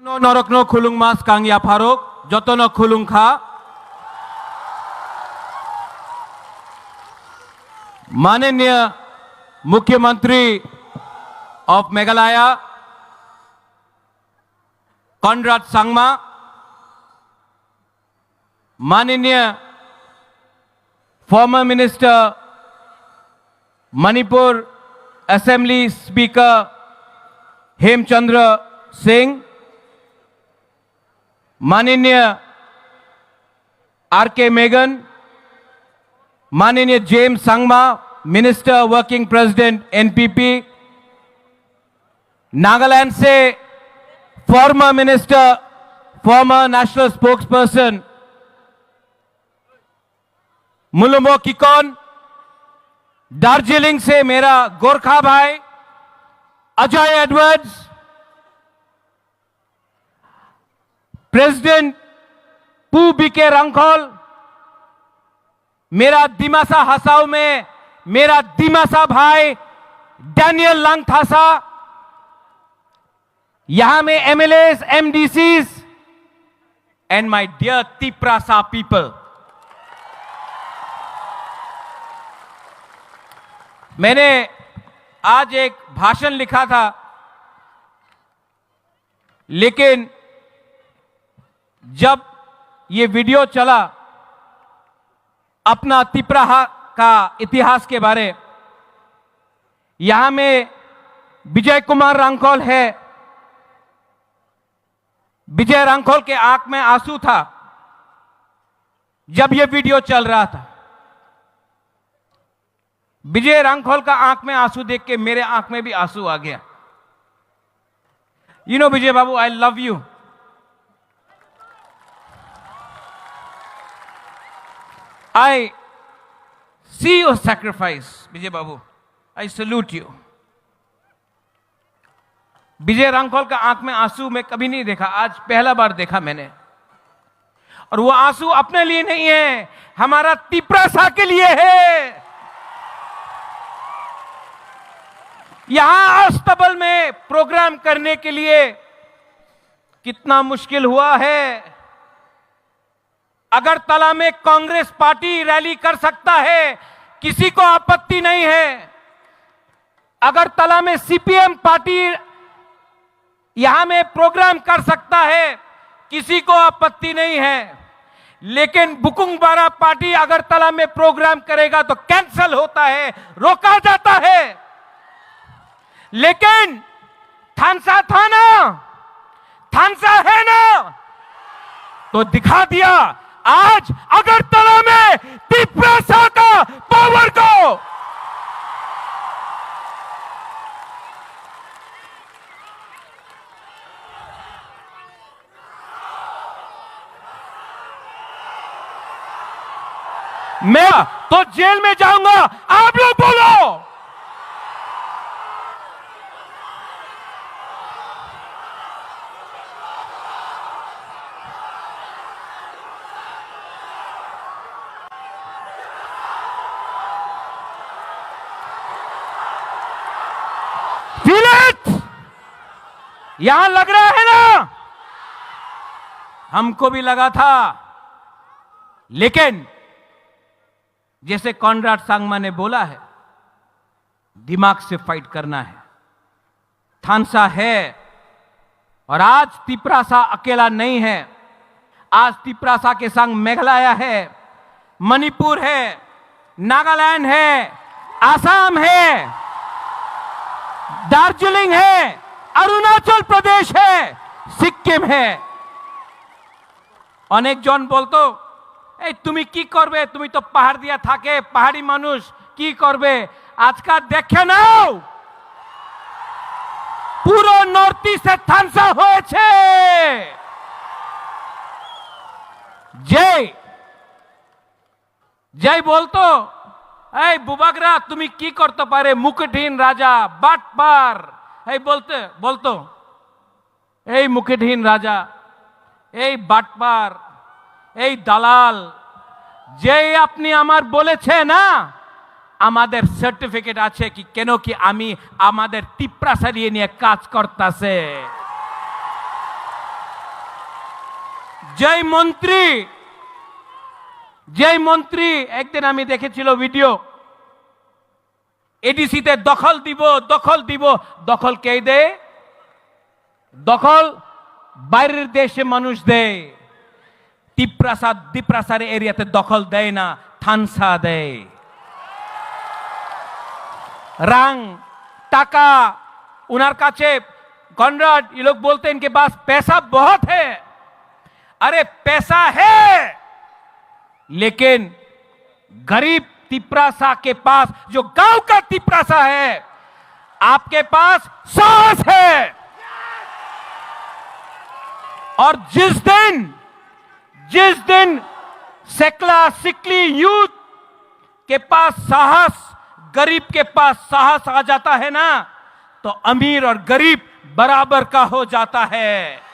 No Norokno Khulung Mas Kang Ya Pharok, Jotono Khulung Kha, माननीय मुख्यमंत्री of Meghalaya Conrad Sangma, माननीय former minister Manipur assembly speaker Hemchandra Singh, माननीय आर.के. मेगन, माननीय James Sangma, minister working president NPP, Nagaland से former minister, former national spokesperson Mulumo Kikon, Darjeeling से मेरा गोरखा भाई अजय एडवर्ड्स, प्रेसिडेंट पू बीके रंगखोल, मेरा दिमासा हसाऊ में मेरा दिमासा भाई डैनियल लंगथासा, यहां में MLAs, MDCs and my dear Tiprasa people. मैंने आज एक भाषण लिखा था, लेकिन जब ये वीडियो चला अपना तिप्राहा का इतिहास के बारे, यहां में विजय कुमार रंगखोल है, विजय रंगखोल के आंख में आंसू था जब यह वीडियो चल रहा था। विजय रंगखोल का आंख में आंसू देख के मेरे आंख में भी आंसू आ गया। You know Vijay Babu, I love you. I see your sacrifice, Vijay Babu. I salute you। विजय रंगखोल का आंख में आंसू मैं कभी नहीं देखा, आज पहला बार देखा मैंने। और वो आंसू अपने लिए नहीं है, हमारा तिप्रासा के लिए है। यहां अस्तबल में प्रोग्राम करने के लिए कितना मुश्किल हुआ है। अगरतला में कांग्रेस पार्टी रैली कर सकता है, किसी को आपत्ति नहीं है। अगरतला में सीपीएम पार्टी यहां में प्रोग्राम कर सकता है, किसी को आपत्ति नहीं है। लेकिन बुकुंगबारा पार्टी अगरतला में प्रोग्राम करेगा तो कैंसिल होता है, रोका जाता है। लेकिन थानसा था ना, थानसा है ना, तो दिखा दिया आज अगरतला में तिप्रासा का पावर को। मैं तो जेल में जाऊंगा, आप लोग बोलो। यहां लग रहा है ना, हमको भी लगा था। लेकिन जैसे कॉनराड संगमा ने बोला है, दिमाग से फाइट करना है। थानसा है और आज तिप्रासा अकेला नहीं है। आज तिप्रासा के संग मेघालय है, मणिपुर है, नागालैंड है, आसाम है, दार्जिलिंग है, अरुणाचल प्रदेश है, सिक्किम है। अनेक जन बोलतो ए तुमी की करबे, तुमी तो पहाड़ दिया थाके, पहाड़ी मानुष की करबे। आज का देखे नाओ पुरो नॉर्थ ईस्ट थानसा होयेछे। जय जय बोलतो ए बुबागरा तुमी की करते पारे, मुकुटहीन राजा बाटपार এই বলতো এই মুকুটহীন রাজা, এই বাটপার, এই দালাল, যে আপনি আমার বলেছে না আমাদের সার্টিফিকেট আছে কি কেন কি আমি আমাদের তিপ্রাসা নিয়ে কাজ করতেছে। जय मंत्री एक दिन आमी देखेছিল ভিডিও এডিসিতে দখল দিব দখল কে দেয় দখল বাইরের দেশে মানুষ দেয় দ্বীপ্রাসাদ এরিয়াতে দখল দেয় না থানসা দেয় রাং টাকা उनर काचे कॉनराड ये लोग बोलते हैं इनके पास पैसा बहुत है अरे पैसा है लेकिन गरीब तिपरासा के पास जो गांव का तिपरासा है आपके पास साहस है और जिस दिन सेकला सिकली यूथ के पास साहस गरीब के पास साहस आ जाता है ना तो अमीर और गरीब बराबर का हो जाता है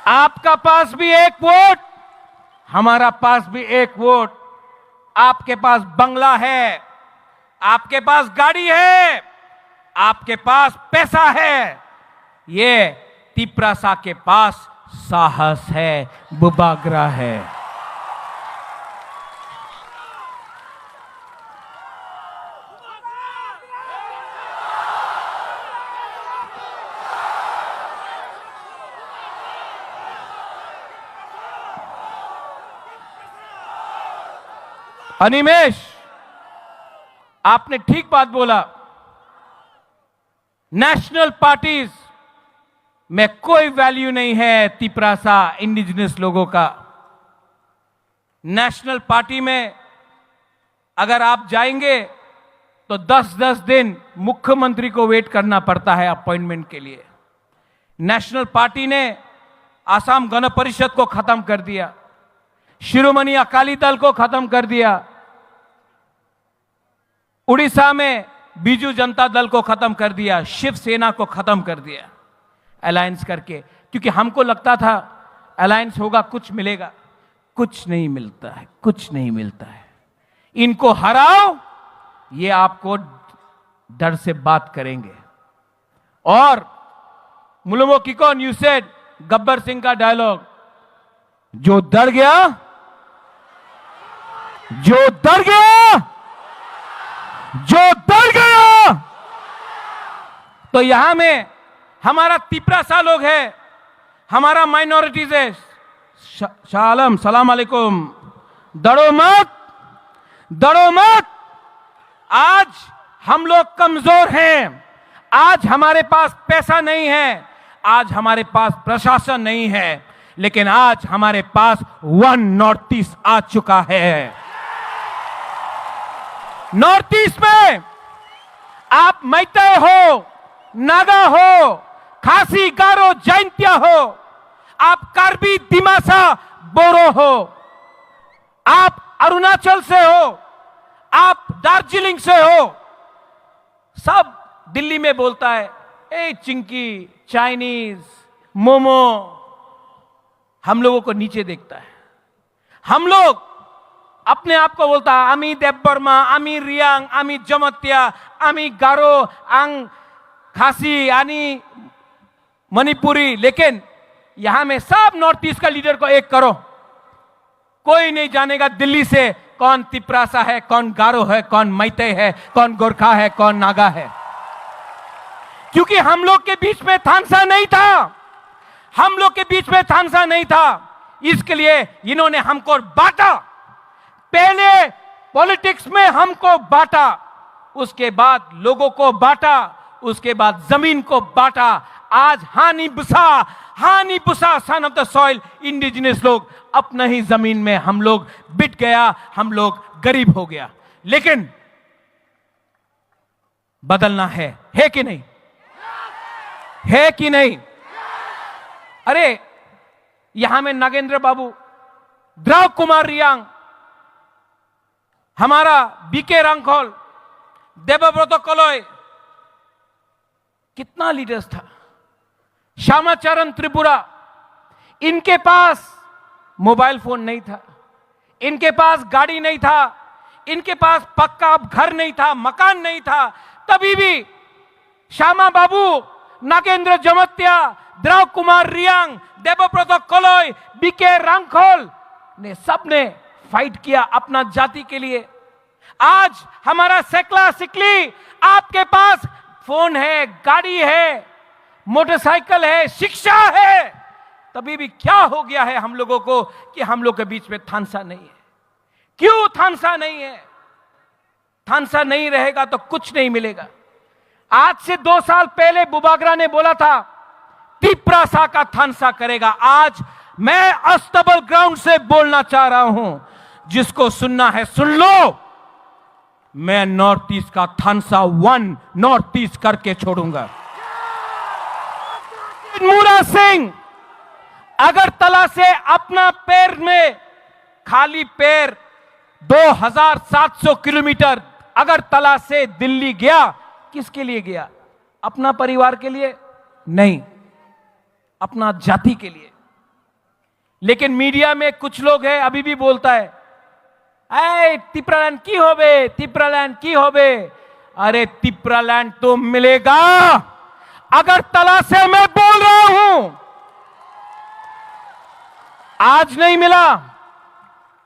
आपका पास भी एक वोट हमारा पास भी एक वोट आपके पास बंगला है आपके पास गाड़ी है आपके पास पैसा है ये तिपरासा के पास साहस है बुबागरा है अनिमेश आपने ठीक बात बोला नेशनल पार्टीज में कोई वैल्यू नहीं है तिपरासा इंडिजिनस लोगों का नेशनल पार्टी में अगर आप जाएंगे तो 10-10 दिन मुख्यमंत्री को वेट करना पड़ता है अपॉइंटमेंट के लिए नेशनल पार्टी ने आसाम गण परिषद को खत्म कर दिया शिरोमणि अकाली दल को खत्म कर दिया उड़ीसा में बीजू जनता दल को खत्म कर दिया शिवसेना को खत्म कर दिया अलायंस करके क्योंकि हमको लगता था अलायंस होगा कुछ मिलेगा कुछ नहीं मिलता है इनको हराओ ये आपको डर से बात करेंगे और मुलुमो किको यू सेड गब्बर सिंह का डायलॉग जो डर गया तो यहां में हमारा तिपरासा लोग है हमारा माइनॉरिटीज है शालम सलाम अलैकुम डरो मत आज हम लोग कमजोर हैं आज हमारे पास पैसा नहीं है आज हमारे पास प्रशासन नहीं है लेकिन आज हमारे पास वन नॉर्थ ईस्ट आ चुका है नॉर्थ ईस्ट में आप मैतेई हो नागा हो खासी गारो जैंतिया हो आप कार्बी दिमासा बोरो हो आप अरुणाचल से हो आप दार्जिलिंग से हो सब दिल्ली में बोलता है ए चिंकी चाइनीज मोमो हम लोगों को नीचे देखता है हम लोग अपने आप को बोलता है आमी देवबर्मा आमी रियांग आमी जमतिया आमी गारो आंग खासी आनी मणिपुरी लेकिन यहां में सब नॉर्थ ईस्ट का लीडर को एक करो कोई नहीं जानेगा दिल्ली से कौन तिपरासा है कौन गारो है कौन मैतेई है कौन गोरखा है कौन नागा है क्योंकि हम लोग के बीच में थानसा नहीं था इसके लिए इन्होंने हमको बांटा पहले पॉलिटिक्स में हमको बांटा उसके बाद लोगों को बांटा उसके बाद जमीन को बांटा आज हानि बुसा son of the soil indigenous लोग अपना ही जमीन में हम लोग बिट गया हम लोग गरीब हो गया लेकिन बदलना है कि नहीं अरे यहां में नागेंद्र बाबू द्रव कुमार रियांग हमारा बीके रांखोल देवव्रत कलय कितना लीडर्स था श्यामाचरण त्रिपुरा इनके पास मोबाइल फोन नहीं था इनके पास गाड़ी नहीं था इनके पास पक्का घर नहीं था मकान नहीं था तभी भी श्यामा बाबू नागेंद्र जमत्या, द्रव कुमार रियांग, देवब्रत कलोई, बीके रांखोल ने सबने फाइट किया अपना जाति के लिए। आज हमारा सेकला सिकली, आपके पास फोन है, गाड़ी है, मोटरसाइकिल है, शिक्षा है, तभी भी क्या हो गया है हम लोगों को कि हम लोग के बीच में थानसा नहीं है। क्यों थानसा नहीं है? थानसा नहीं रहेगा तो कुछ नहीं मिलेगा। आज से 2 साल पहले बुबागरा ने बोला था तिप्रासा का थानसा करेगा। आज मैं अस्तबल ग्राउंड से बोलना चाह रहा हूं, जिसको सुनना है सुन लो। मैं नॉर्थ ईस्ट का थानसा 1 नॉर्थ ईस्ट करके छोड़ूंगा। मूरा सिंह अगरतला से अपना पैर में खाली पैर 2700 किलोमीटर अगरतला से दिल्ली गया। किसके लिए गया? अपना परिवार के लिए नहीं, अपना जाति के लिए। लेकिन मीडिया में कुछ लोग हैं अभी भी बोलता है ऐ तिप्रालैंड की होबे, तिप्रालैंड की होबे। अरे तिप्रालैंड तो मिलेगा। अगरतला से मैं बोल रहा हूं, आज नहीं मिला,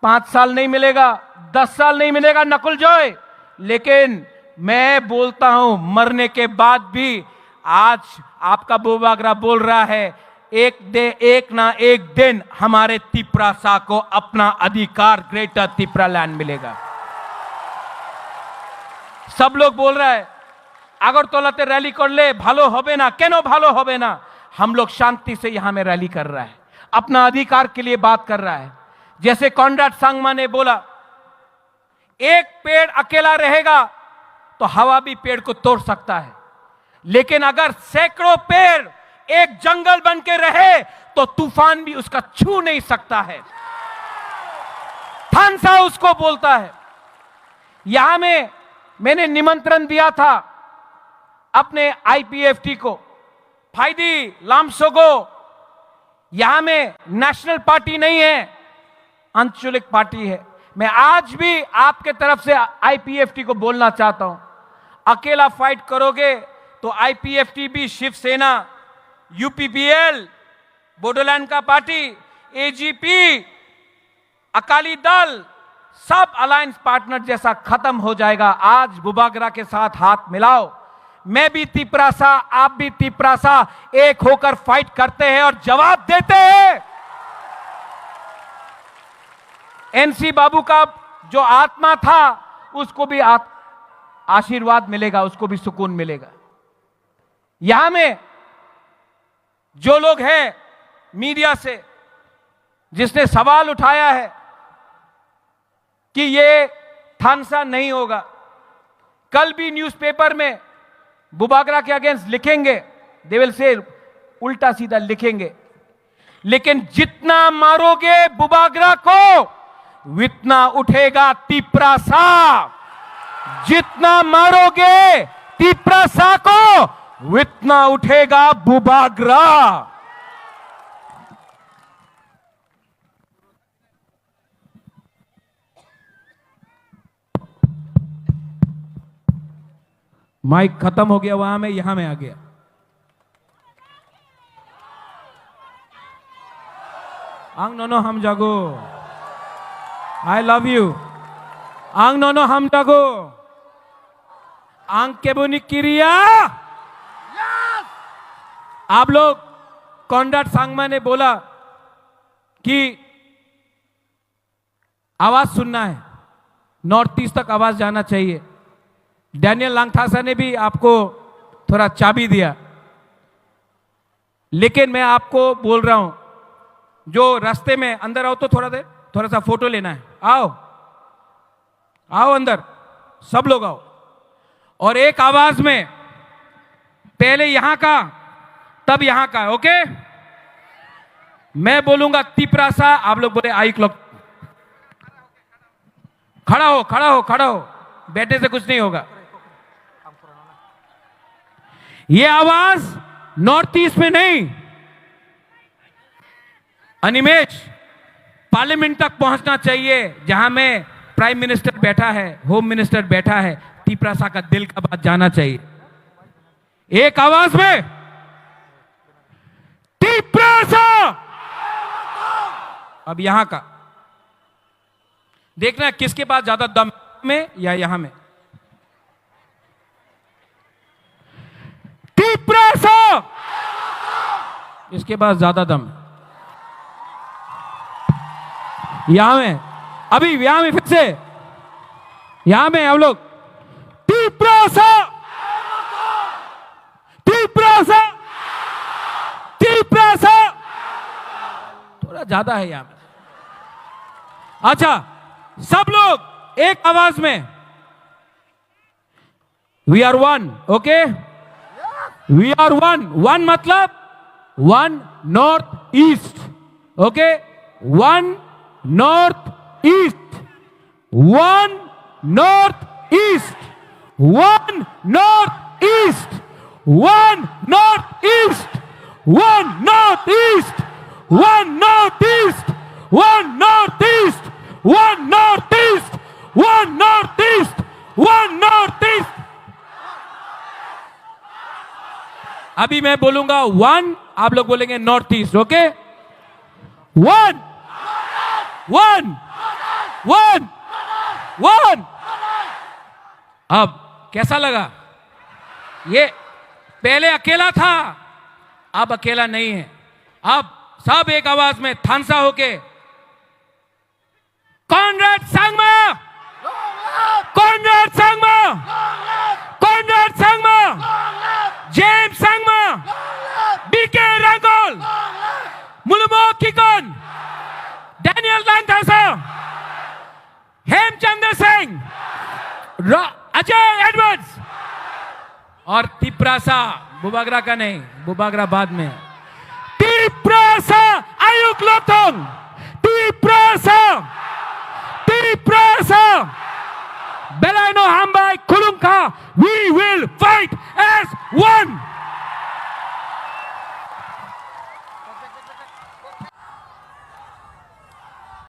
5 साल नहीं मिलेगा, 10 साल नहीं मिलेगा नकुल जॉय, लेकिन मैं बोलता हूं मरने के बाद भी। आज आपका बुबागरा बोल रहा है एक ना एक दिन हमारे तिप्रासा को अपना अधिकार ग्रेटर तिप्रालैंड मिलेगा। सब लोग बोल रहा है আগরতলাতে रैली कर ले, भालो होबे ना। केनो भालो होबे ना? हम लोग शांति से यहां में रैली कर रहा है, अपना अधिकार के लिए बात कर रहा है। जैसे कॉनराड सांगमा ने बोला, एक पेड़ अकेला रहेगा तो हवा भी पेड़ को तोड़ सकता है, लेकिन अगर सैकड़ों पेड़ एक जंगल बन के रहे तो तूफान भी उसका छू नहीं सकता है। थानसा उसको बोलता है। यहां में मैंने निमंत्रण दिया था अपने आईपीएफटी को, फाइदी लामसोगो। यहां में नेशनल पार्टी नहीं है, आंचलिक पार्टी है। मैं आज भी आपके तरफ से आईपीएफटी को बोलना चाहता हूं, अकेला फाइट करोगे तो आईपीएफटी भी, शिवसेना, यूपीपीएल, बोडोलैंड का पार्टी, एजीपी, अकाली दल, सब अलायंस पार्टनर जैसा खत्म हो जाएगा। आज बुबागरा के साथ हाथ मिलाओ। मैं भी तिप्रासा, आप भी तिप्रासा, एक होकर फाइट करते हैं और जवाब देते हैं। एनसी बाबू का जो आत्मा था उसको भी आशीर्वाद मिलेगा, उसको भी सुकून मिलेगा। यहां में जो लोग हैं मीडिया से, जिसने सवाल उठाया है कि ये थानसा नहीं होगा, कल भी न्यूज़पेपर में बुबागरा के अगेंस्ट लिखेंगे, देवल से उल्टा सीधा लिखेंगे, लेकिन जितना मारोगे बुबागरा को उतना उठेगा तिप्रासा। जितना मारोगे तिप्रासा को उतना उठेगा बुबागरा। माइक खत्म हो गया वहां में, यहां में आ गया। आंग नोनो हम जागो, आई लव यू। आंग नोनो हम जागो, आंग केबुनी किरिया। आप लोग, कॉनराड सांगमा ने बोला कि आवाज सुनना है, नॉर्थ ईस्ट तक आवाज जाना चाहिए। डैनियल लांगथासा ने भी आपको थोड़ा चाबी दिया, लेकिन मैं आपको बोल रहा हूं, जो रास्ते में अंदर आओ तो थोड़ा सा फोटो लेना है। आओ आओ अंदर, सब लोग आओ, और एक आवाज में, पहले यहां का तब यहां का, ओके? मैं बोलूंगा तिप्रासा, आप लोग बोले आई क्लॉक। खड़ा हो, खड़ा हो, खड़ा हो, बैठने से कुछ नहीं होगा। ये आवाज नॉर्थ ईस्ट में नहीं, अनिमेश, पार्लियामेंट तक पहुंचना चाहिए, जहां में प्राइम मिनिस्टर बैठा है, होम मिनिस्टर बैठा है। तिप्रासा का दिल का बात जाना चाहिए। एक आवाज में अब यहां का देखना किसके पास ज्यादा दम में या यहां में। टिप्रासा, इसके पास ज्यादा दम, यहां में, अभी यहां में, फिर से यहां में हम लोग। टिप्रासा, टिप्रासा, टिप्रासा, थोड़ा ज्यादा है यहां में। अच्छा, सब लोग एक आवाज में, we are one, okay, we are one. One मतलब one north east, okay, one north east, one north east, one north east, one north east, one north east, one north east, one north east, one north east, one north east, one north east. अभी मैं बोलूंगा one, आप लोग बोलेंगे north east, okay. One, one, one, one. अब कैसा लगा? ये पहले अकेला था, अब अकेला नहीं है। अब सब एक आवाज में थानसा होके, कॉनराड सांगमा, कॉनराड सांगमा, कॉनराड सांगमा, जेम्स सांगमा, बीके रंगोल, मुलुमो किकोन, डैनियल लांथासा, हेमचंद्र सिंह, अजय एडवर्ड्स और टिप्रासा। बुबागरा का नहीं, बुबागरा बाद में। टिप्रासा आयुक लोथोंग, टिप्रासा, टिप्रासा, बेलानो हाम्बाई खुलुंखा, वी विल